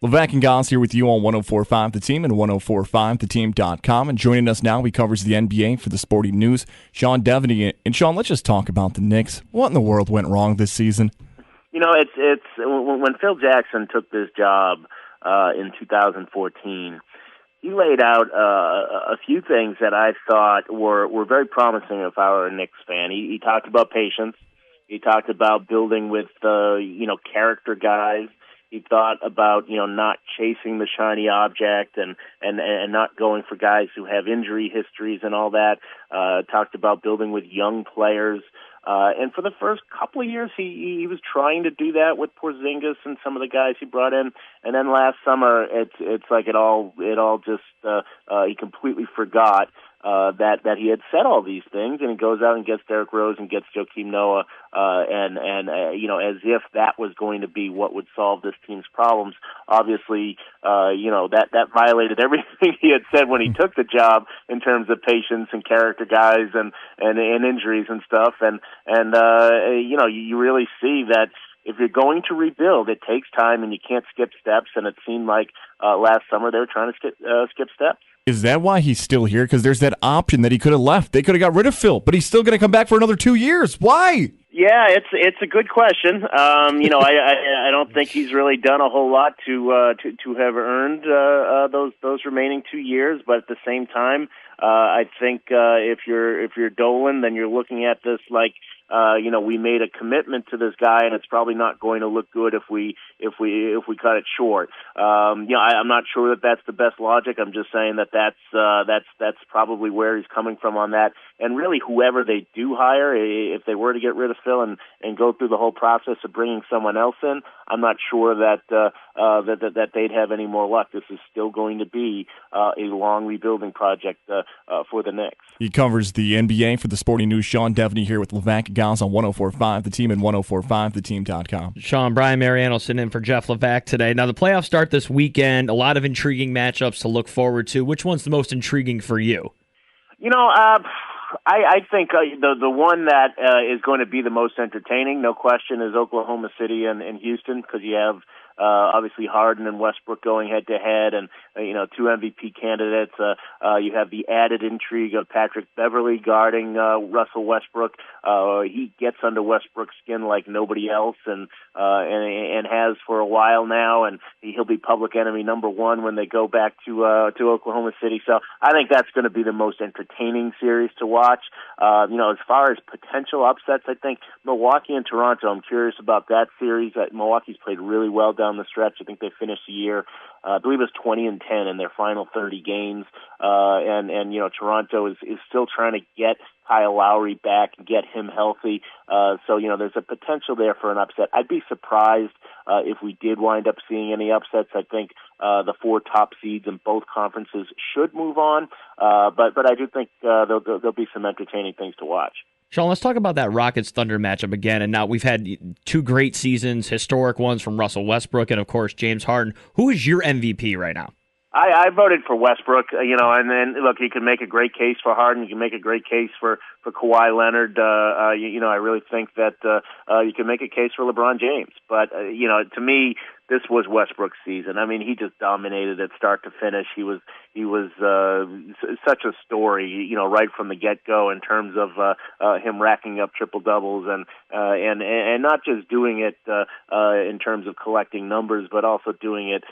Levack and Goz here with you on 104.5 The Team and 104.5theteam.com. And joining us now, he covers the NBA for the Sporting News, Sean Deveney. And Sean, let's just talk about the Knicks. What in the world went wrong this season? You know, it's when Phil Jackson took this job in 2014, he laid out a few things that I thought were very promising if I were a Knicks fan. He talked about patience. He talked about building with character guys. He thought about not chasing the shiny object and not going for guys who have injury histories and all that. Talked about building with young players. And for the first couple of years, he was trying to do that with Porzingis and some of the guys he brought in. And then last summer, it's like it all just he completely forgot that he had said all these things, and he goes out and gets Derrick Rose and gets Joakim Noah, and as if that was going to be what would solve this team's problems. Obviously, that violated everything he had said when he took the job in terms of patience and character guys and injuries and stuff. And you really see that if you're going to rebuild, it takes time and you can't skip steps. And it seemed like last summer they were trying to skip steps. Is that why he's still here? Because there's that option that he could have left. They could have got rid of Phil, but he's still going to come back for another 2 years. Why? Yeah, it's a good question. I don't think he's really done a whole lot to have earned those remaining 2 years. But at the same time, I think if you're Dolan, then you're looking at this like we made a commitment to this guy, and it's probably not going to look good if we cut it short. I'm not sure that that's the best logic. I'm just saying that's probably where he's coming from on that. And really, whoever they do hire, if they were to get rid of Phil and go through the whole process of bringing someone else in, I'm not sure that they'd have any more luck. This is still going to be a long rebuilding project for the Knicks. He covers the NBA for the Sporting News. Sean Deveney here with Levack and Goz on 104.5 The Team and 104.5theteam.com. Sean, Brian Mariano sitting in for Jeff Levack today. Now, the playoffs start this weekend. A lot of intriguing matchups to look forward to. Which one's the most intriguing for you? I think the one that is going to be the most entertaining, no question, is Oklahoma City and Houston, because you have obviously Harden and Westbrook going head-to-head, and two MVP candidates. You have the added intrigue of Patrick Beverley guarding Russell Westbrook. He gets under Westbrook's skin like nobody else, and has for a while now, and he'll be public enemy number one when they go back to Oklahoma City. So I think that's going to be the most entertaining series to watch. As far as potential upsets, I think Milwaukee and Toronto, I'm curious about that series. Milwaukee's played really well down the stretch. I think they finished the year, I believe it was 20-10 in their final 30 games. Toronto is still trying to get Kyle Lowry back and get him healthy. So there's a potential there for an upset. I'd be surprised if we did wind up seeing any upsets. I think the four top seeds in both conferences should move on. But I do think there'll be some entertaining things to watch. Sean, let's talk about that Rockets-Thunder matchup again. And now we've had two great seasons, historic ones from Russell Westbrook and, of course, James Harden. Who is your MVP right now? I voted for Westbrook, and then, look, you can make a great case for Harden. You can make a great case for Kawhi Leonard. I really think that you can make a case for LeBron James. But, to me, this was Westbrook's season. I mean, he just dominated it start to finish. He was such a story, right from the get-go in terms of him racking up triple-doubles and not just doing it in terms of collecting numbers, but also doing it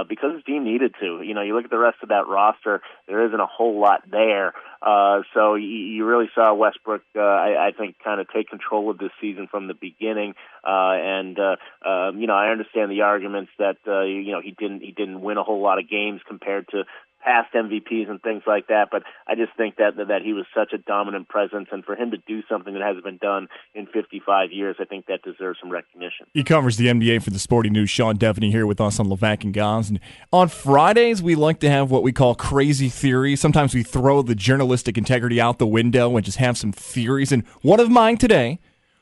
because his team needed to. You look at the rest of that roster, there isn't a whole lot there. So you really saw Westbrook, I think, kind of take control of this season from the beginning. I understand the arguments that he didn't win a whole lot of games compared to past MVPs and things like that, but I just think that he was such a dominant presence, and for him to do something that hasn't been done in 55 years, I think that deserves some recognition. He covers the NBA for the Sporting News. Sean Deveney here with us on Levack and Goz. And on Fridays, we like to have what we call crazy theories. Sometimes we throw the journalistic integrity out the window and just have some theories, and one of mine today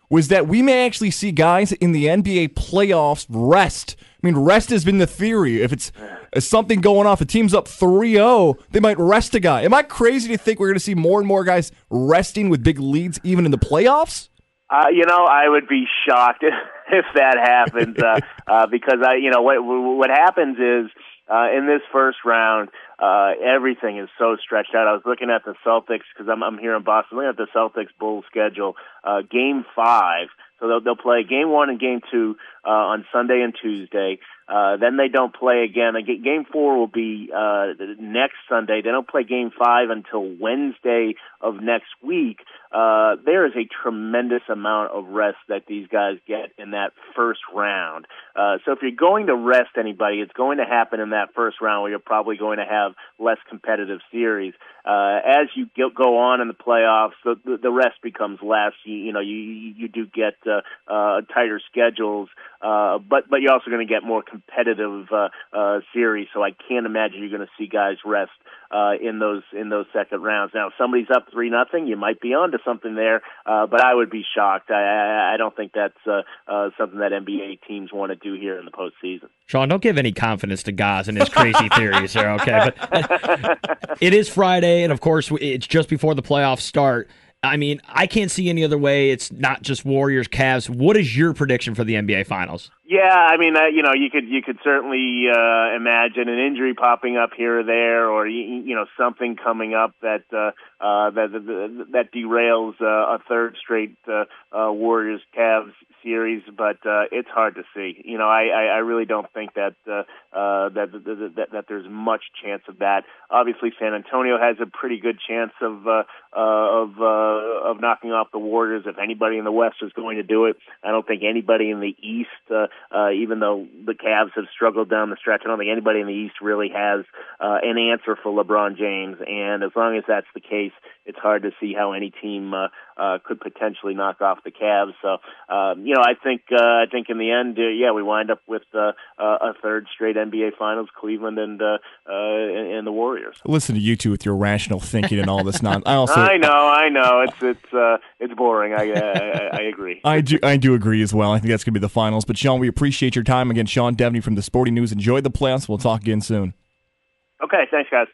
was that we may actually see guys in the NBA playoffs rest. I mean, rest has been the theory. If it's something going off, a team's up 3-0, they might rest a guy. Am I crazy to think we're going to see more and more guys resting with big leads even in the playoffs? I would be shocked if that happens, because what happens is in this first round, everything is so stretched out. I was looking at the Celtics because I'm here in Boston. Looking at the Celtics Bulls schedule, Game 5. So they'll play Game 1 and Game 2 on Sunday and Tuesday. Then they don't play again. Game 4 will be next Sunday. They don't play Game 5 until Wednesday of next week. There is a tremendous amount of rest that these guys get in that first round. So if you're going to rest anybody, it's going to happen in that first round where you're probably going to have less competitive series. As you go on in the playoffs, the rest becomes less. You do get tighter schedules, but you're also going to get more competitive series. So I can't imagine you're going to see guys rest in those second rounds. Now, if somebody's up 3-0, you might be onto something there, but I would be shocked. I don't think that's something that NBA teams want to do here in the postseason. Sean, don't give any confidence to Goz and his crazy theories there, okay? But it is Friday, and of course, it's just before the playoffs start. I mean, I can't see any other way. It's not just Warriors, Cavs. What is your prediction for the NBA Finals? Yeah, I mean, you could certainly imagine an injury popping up here or there, or something coming up that derails a third straight Warriors Cavs series. But it's hard to see. I really don't think that there's much chance of that. Obviously, San Antonio has a pretty good chance of knocking off the Warriors. If anybody in the West is going to do it, I don't think anybody in the East. Even though the Cavs have struggled down the stretch, I don't think anybody in the East really has an answer for LeBron James. And as long as that's the case, it's hard to see how any team could potentially knock off the Cavs. So, I think in the end, we wind up with a third straight NBA Finals, Cleveland and the Warriors. Listen to you two with your rational thinking and all this nonsense. I know. It's boring. I agree. I do agree as well. I think that's going to be the finals. But Sean, we appreciate your time again. Sean Deveney from the Sporting News. Enjoy the playoffs. We'll talk again soon. Okay, thanks, guys.